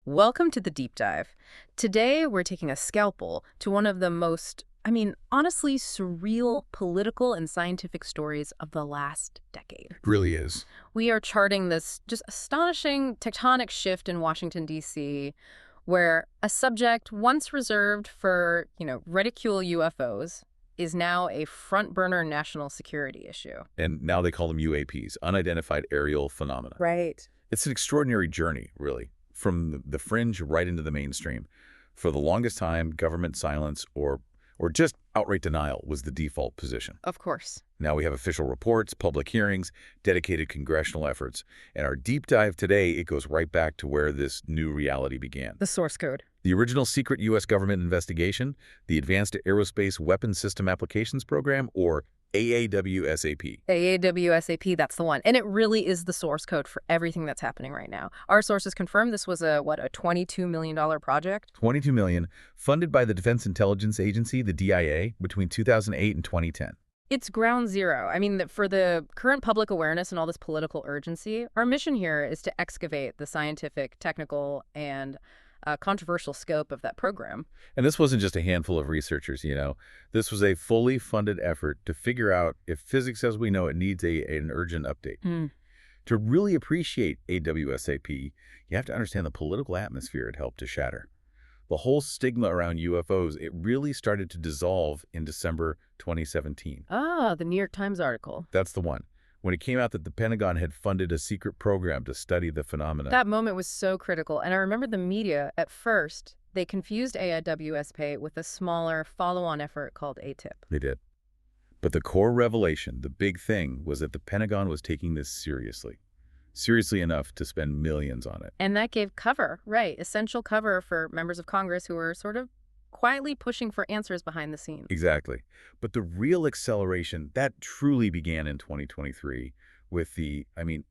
Welcome to the deep dive. Today, we're taking a scalpel to one of the most, honestly surreal political and scientific stories of the last decade. It really is. We are charting this just astonishing tectonic shift in Washington, D.C., where a subject once reserved for, ridicule UFOs is now a front-burner national security issue. And now they call them UAPs, unidentified aerial phenomena. Right. It's an extraordinary journey, really, from the fringe right into the mainstream. For the longest time, government silence or just outright denial was the default position. Of course. Now we have official reports, public hearings, dedicated congressional efforts. And our deep dive today, it goes right back to where this new reality began. The source code. The original secret U.S. government investigation, the Advanced Aerospace Weapons System Applications Program, or AAWSAP. AAWSAP, that's the one. And it really is the source code for everything that's happening right now. Our sources confirm this was a $22 million project? $22 million, funded by the Defense Intelligence Agency, the DIA, between 2008 and 2010. It's ground zero. For the current public awareness and all this political urgency, our mission here is to excavate the scientific, technical, and controversial scope of that program. And this wasn't just a handful of researchers, This was a fully funded effort to figure out if physics as we know it needs an urgent update. To really appreciate AWSAP, you have to understand the political atmosphere it helped to shatter. The whole stigma around UFOs, it really started to dissolve in December 2017. Ah, the New York Times article. That's the one. When it came out that the Pentagon had funded a secret program to study the phenomena. That moment was so critical. And I remember the media, at first, they confused AIWSP with a smaller follow-on effort called ATIP. They did. But the core revelation, the big thing, was that the Pentagon was taking this seriously. Seriously enough to spend millions on it. And that gave cover, right, essential cover for members of Congress who were sort of quietly pushing for answers behind the scenes. Exactly. But the real acceleration, that truly began in 2023 with the,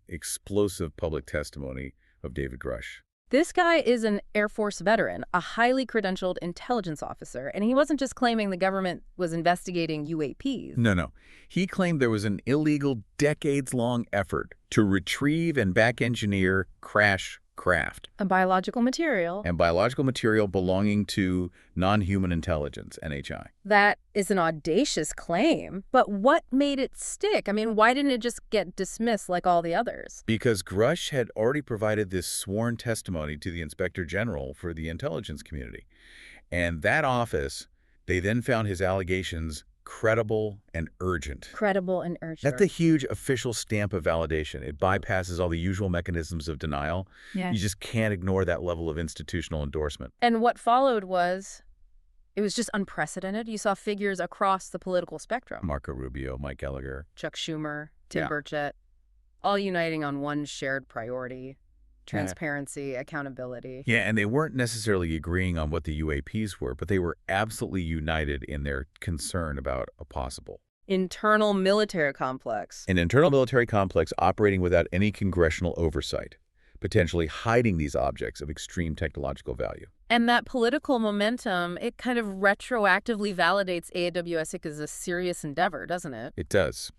explosive public testimony of David Grush. This guy is an Air Force veteran, a highly credentialed intelligence officer, and he wasn't just claiming the government was investigating UAPs. No. He claimed there was an illegal, decades-long effort to retrieve and back-engineer crash craft. A biological material. And biological material belonging to non-human intelligence, NHI. That is an audacious claim, but what made it stick? Why didn't it just get dismissed like all the others? Because Grush had already provided this sworn testimony to the Inspector General for the intelligence community. And that office, they then found his allegations credible and urgent. Credible and urgent. That's a huge official stamp of validation. It bypasses all the usual mechanisms of denial. Yeah. You just can't ignore that level of institutional endorsement. And what followed was, it was just unprecedented. You saw figures across the political spectrum. Marco Rubio, Mike Gallagher. Chuck Schumer, Tim Burchett, all uniting on one shared priority. Transparency, accountability. Yeah, and they weren't necessarily agreeing on what the UAPs were, but they were absolutely united in their concern about a possible internal military complex. An internal military complex operating without any congressional oversight, potentially hiding these objects of extreme technological value. And that political momentum, it kind of retroactively validates AWSIC as a serious endeavor, doesn't it? It does.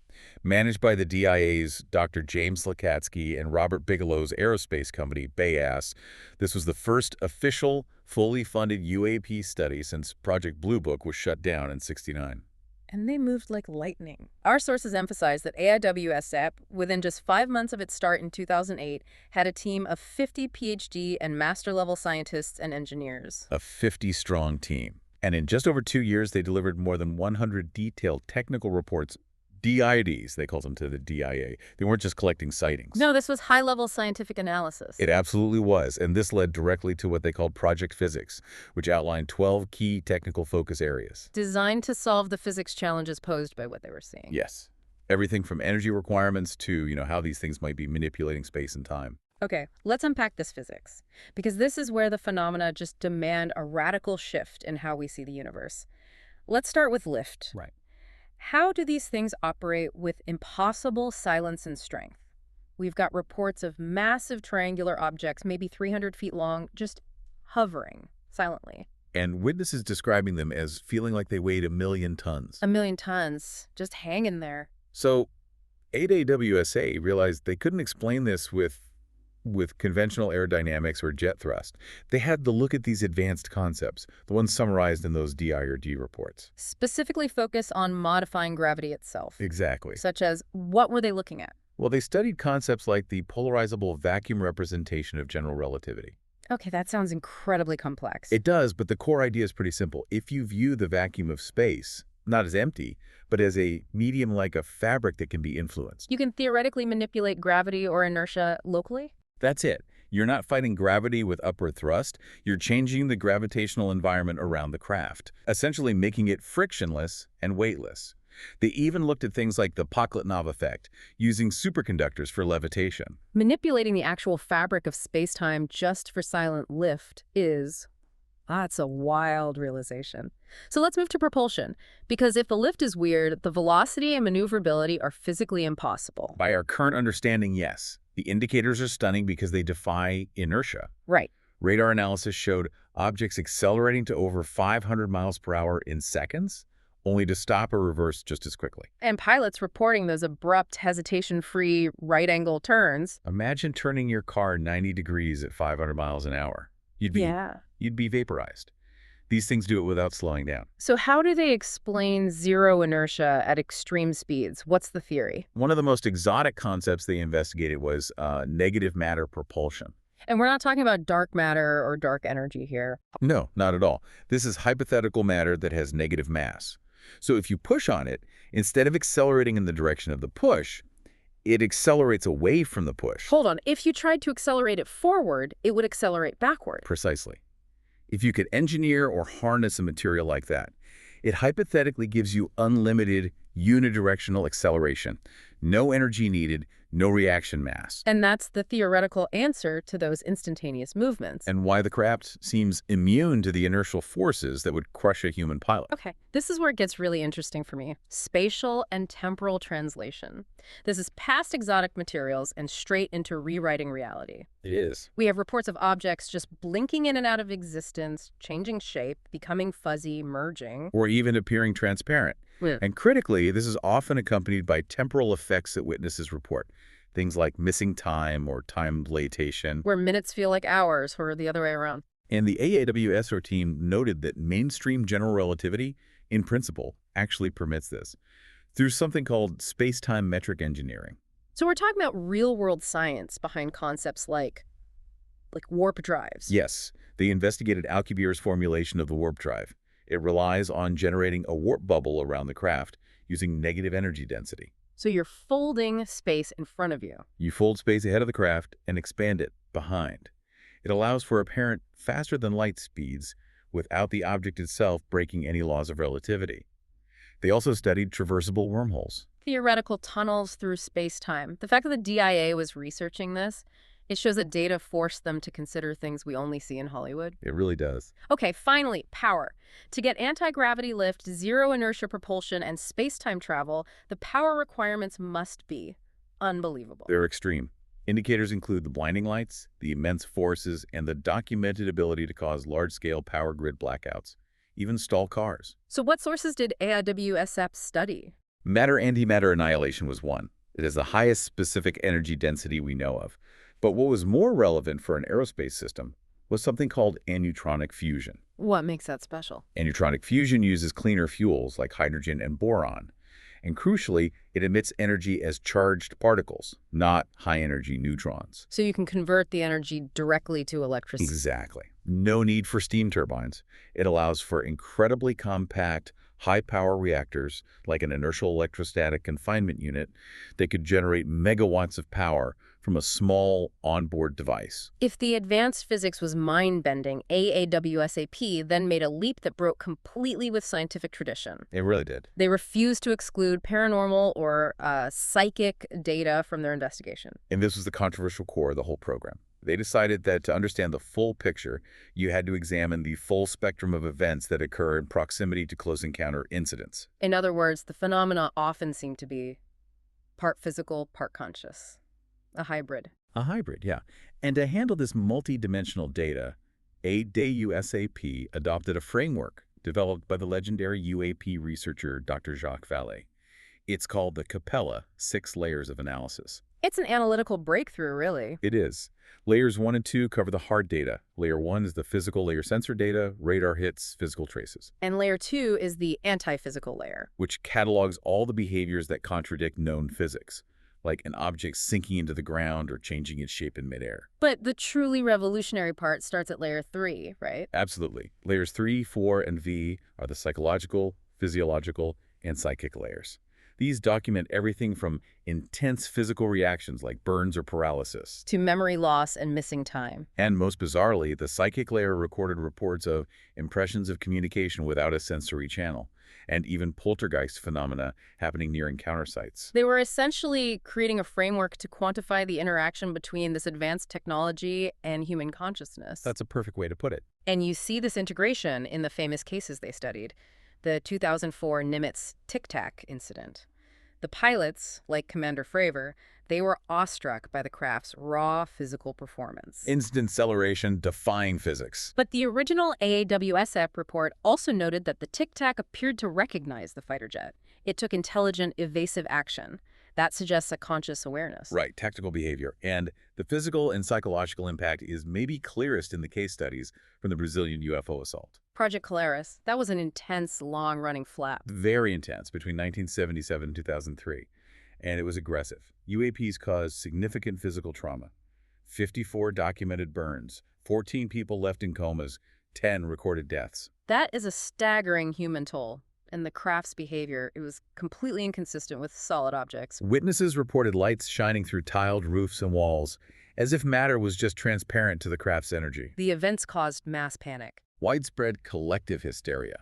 Managed by the DIA's Dr. James Lacatski and Robert Bigelow's aerospace company, BAAS, this was the first official, fully funded UAP study since Project Blue Book was shut down in '69. And they moved like lightning. Our sources emphasize that AIWSAP, within just 5 months of its start in 2008, had a team of 50 PhD and master-level scientists and engineers. A 50-strong team. And in just over 2 years, they delivered more than 100 detailed technical reports, DIDs, they called them, to the DIA. They weren't just collecting sightings. No, this was high-level scientific analysis. It absolutely was, and this led directly to what they called Project Physics, which outlined 12 key technical focus areas. Designed to solve the physics challenges posed by what they were seeing. Yes. Everything from energy requirements to, how these things might be manipulating space and time. Okay, let's unpack this physics, because this is where the phenomena just demand a radical shift in how we see the universe. Let's start with lift. Right. How do these things operate with impossible silence and strength? We've got reports of massive triangular objects, maybe 300 feet long, just hovering silently. And witnesses describing them as feeling like they weighed 1 million tons. 1 million tons, just hanging there. So, AWSA realized they couldn't explain this with with conventional aerodynamics or jet thrust. They had to look at these advanced concepts, the ones summarized in those DIRD reports. Specifically focus on modifying gravity itself. Exactly. Such as, what were they looking at? Well, they studied concepts like the polarizable vacuum representation of general relativity. Okay, that sounds incredibly complex. It does, but the core idea is pretty simple. If you view the vacuum of space not as empty, but as a medium like a fabric that can be influenced. You can theoretically manipulate gravity or inertia locally? That's it. You're not fighting gravity with upward thrust. You're changing the gravitational environment around the craft, essentially making it frictionless and weightless. They even looked at things like the Poklatnov effect, using superconductors for levitation. Manipulating the actual fabric of space-time just for silent lift is... that's a wild realization. So let's move to propulsion, because if the lift is weird, the velocity and maneuverability are physically impossible. By our current understanding, yes. The indicators are stunning because they defy inertia. Right. Radar analysis showed objects accelerating to over 500 miles per hour in seconds, only to stop or reverse just as quickly. And pilots reporting those abrupt, hesitation-free right-angle turns. Imagine turning your car 90 degrees at 500 miles an hour. You'd be vaporized. These things do it without slowing down. So how do they explain zero inertia at extreme speeds? What's the theory? One of the most exotic concepts they investigated was negative matter propulsion. And we're not talking about dark matter or dark energy here. No, not at all. This is hypothetical matter that has negative mass. So if you push on it, instead of accelerating in the direction of the push, it accelerates away from the push. Hold on. If you tried to accelerate it forward, it would accelerate backward. Precisely. If you could engineer or harness a material like that, it hypothetically gives you unlimited unidirectional acceleration. No energy needed, no reaction mass. And that's the theoretical answer to those instantaneous movements. And why the craft seems immune to the inertial forces that would crush a human pilot. Okay, this is where it gets really interesting for me. Spatial and temporal translation. This is past exotic materials and straight into rewriting reality. It is. We have reports of objects just blinking in and out of existence, changing shape, becoming fuzzy, merging. Or even appearing transparent. Yeah. And critically, this is often accompanied by temporal effects that witnesses report. Things like missing time or time dilatation. Where minutes feel like hours, or the other way around. And the AAWSR team noted that mainstream general relativity, in principle, actually permits this through something called space-time metric engineering. So we're talking about real-world science behind concepts like warp drives. Yes, they investigated Alcubierre's formulation of the warp drive. It relies on generating a warp bubble around the craft using negative energy density. So you're folding space in front of you. You fold space ahead of the craft and expand it behind. It allows for apparent faster-than-light speeds without the object itself breaking any laws of relativity. They also studied traversable wormholes. Theoretical tunnels through space-time. The fact that the DIA was researching this, it shows that data forced them to consider things we only see in Hollywood. It really does. Okay, finally, power. To get anti-gravity lift, zero inertia propulsion, and space-time travel, the power requirements must be unbelievable. They're extreme. Indicators include the blinding lights, the immense forces, and the documented ability to cause large-scale power grid blackouts, even stall cars. So what sources did AIWSAP study? Matter-antimatter annihilation was one. It is the highest specific energy density we know of. But what was more relevant for an aerospace system was something called aneutronic fusion. What makes that special? Aneutronic fusion uses cleaner fuels like hydrogen and boron. And crucially, it emits energy as charged particles, not high-energy neutrons. So you can convert the energy directly to electricity. Exactly. No need for steam turbines. It allows for incredibly compact, high-power reactors like an inertial electrostatic confinement unit that could generate megawatts of power from a small onboard device. If the advanced physics was mind-bending, AAWSAP then made a leap that broke completely with scientific tradition. It really did. They refused to exclude paranormal or psychic data from their investigation. And this was the controversial core of the whole program. They decided that to understand the full picture, you had to examine the full spectrum of events that occur in proximity to close encounter incidents. In other words, the phenomena often seem to be part physical, part conscious. A hybrid. A hybrid, yeah. And to handle this multi-dimensional data, AAWSAP adopted a framework developed by the legendary UAP researcher Dr. Jacques Vallée. It's called the Capella 6 Layers of Analysis. It's an analytical breakthrough, really. It is. Layers 1 and 2 cover the hard data. Layer 1 is the physical layer sensor data, radar hits, physical traces, And layer 2 is the anti-physical layer. which catalogs all the behaviors that contradict known physics, like an object sinking into the ground or changing its shape in midair. But the truly revolutionary part starts at layer 3, right? Absolutely. Layers 3, 4, and V are the psychological, physiological, and psychic layers. These document everything from intense physical reactions like burns or paralysis. To memory loss and missing time. And most bizarrely, the psychic layer recorded reports of impressions of communication without a sensory channel, and even poltergeist phenomena happening near encounter sites. They were essentially creating a framework to quantify the interaction between this advanced technology and human consciousness. That's a perfect way to put it. And you see this integration in the famous cases they studied. The 2004 Nimitz Tic Tac incident. The pilots, like Commander Fravor, they were awestruck by the craft's raw physical performance. Instant acceleration defying physics. But the original AAWSF report also noted that the Tic Tac appeared to recognize the fighter jet. It took intelligent, evasive action. That suggests a conscious awareness. Right, tactical behavior. And the physical and psychological impact is maybe clearest in the case studies from the Brazilian UFO assault. Project Colares, that was an intense, long-running flap. Very intense between 1977 and 2003. And it was aggressive. UAPs caused significant physical trauma. 54 documented burns, 14 people left in comas, 10 recorded deaths. That is a staggering human toll. And the craft's behavior, it was completely inconsistent with solid objects. Witnesses reported lights shining through tiled roofs and walls, as if matter was just transparent to the craft's energy. The events caused mass panic. Widespread collective hysteria.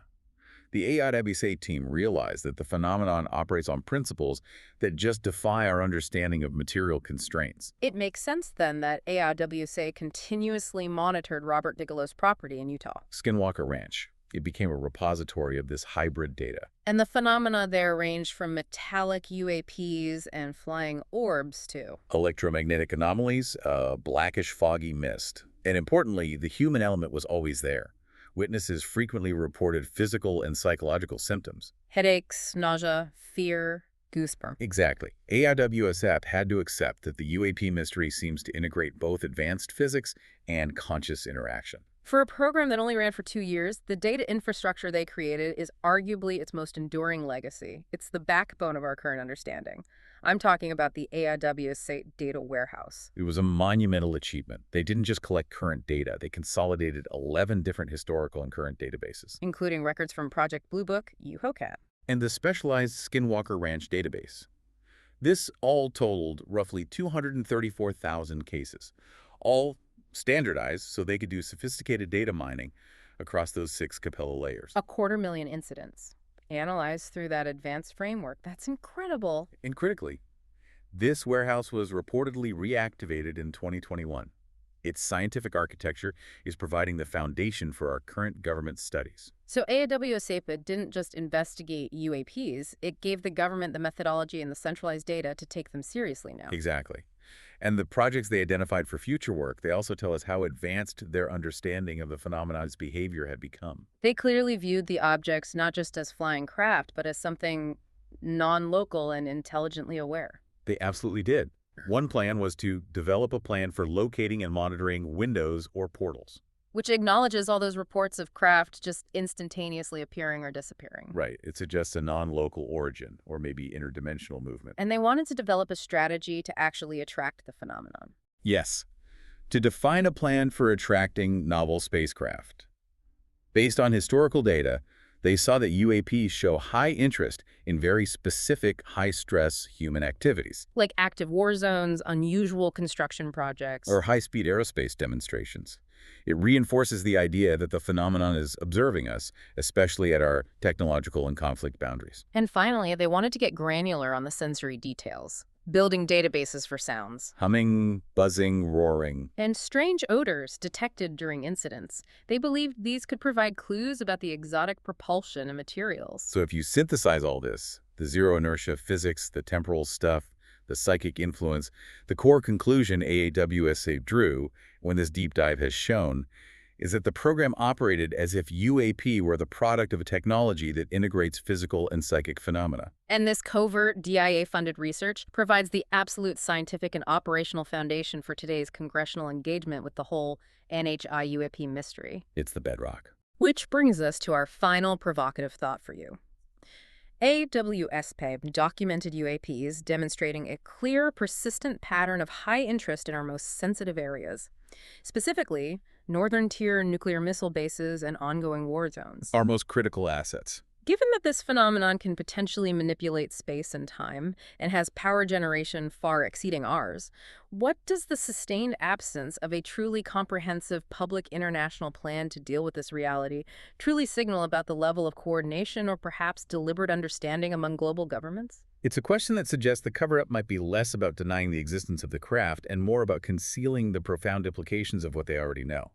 The Aerospace team realized that the phenomenon operates on principles that just defy our understanding of material constraints. It makes sense, then, that AIWSA continuously monitored Robert Bigelow's property in Utah. Skinwalker Ranch. It became a repository of this hybrid data. And the phenomena there ranged from metallic UAPs and flying orbs to Electromagnetic anomalies, blackish foggy mist. And importantly, the human element was always there. Witnesses frequently reported physical and psychological symptoms. headaches, nausea, fear, goosebumps. Exactly. AIWSF had to accept that the UAP mystery seems to integrate both advanced physics and conscious interaction. For a program that only ran for 2 years, the data infrastructure they created is arguably its most enduring legacy. It's the backbone of our current understanding. I'm talking about the AIWSA data warehouse. It was a monumental achievement. They didn't just collect current data. They consolidated 11 different historical and current databases, Including records from Project Blue Book, UHOCAT. and the specialized Skinwalker Ranch database. This all totaled roughly 234,000 cases, all standardized so they could do sophisticated data mining across those 6 Capella layers. 250,000 incidents. Analyzed through that advanced framework. That's incredible. And critically, this warehouse was reportedly reactivated in 2021. Its scientific architecture is providing the foundation for our current government studies. So AIWSAPA didn't just investigate UAPs, it gave the government the methodology and the centralized data to take them seriously now. Exactly. And the projects they identified for future work, they also tell us how advanced their understanding of the phenomenon's behavior had become. They clearly viewed the objects not just as flying craft, but as something non-local and intelligently aware. They absolutely did. One plan was to develop a plan for locating and monitoring windows or portals. Which acknowledges all those reports of craft just instantaneously appearing or disappearing. Right. It suggests a non-local origin or maybe interdimensional movement. And they wanted to develop a strategy to actually attract the phenomenon. Yes. To define a plan for attracting novel spacecraft. Based on historical data, they saw that UAPs show high interest in very specific high-stress human activities. Like active war zones, unusual construction projects. Or high-speed aerospace demonstrations. It reinforces the idea that the phenomenon is observing us, especially at our technological and conflict boundaries. And finally, they wanted to get granular on the sensory details, building databases for sounds. Humming, buzzing, roaring. And strange odors detected during incidents. They believed these could provide clues about the exotic propulsion and materials. So if you synthesize all this, the zero inertia physics, the temporal stuff, the psychic influence, the core conclusion AAWSA drew when this deep dive has shown is that the program operated as if UAP were the product of a technology that integrates physical and psychic phenomena. And this covert DIA-funded research provides the absolute scientific and operational foundation for today's congressional engagement with the whole NHI UAP mystery. It's the bedrock. Which brings us to our final provocative thought for you. AWSP documented UAPs demonstrating a clear, persistent pattern of high interest in our most sensitive areas, specifically northern tier nuclear missile bases and ongoing war zones. Our most critical assets. Given that this phenomenon can potentially manipulate space and time and has power generation far exceeding ours, what does the sustained absence of a truly comprehensive public international plan to deal with this reality truly signal about the level of coordination or perhaps deliberate understanding among global governments? It's a question that suggests the cover-up might be less about denying the existence of the craft and more about concealing the profound implications of what they already know.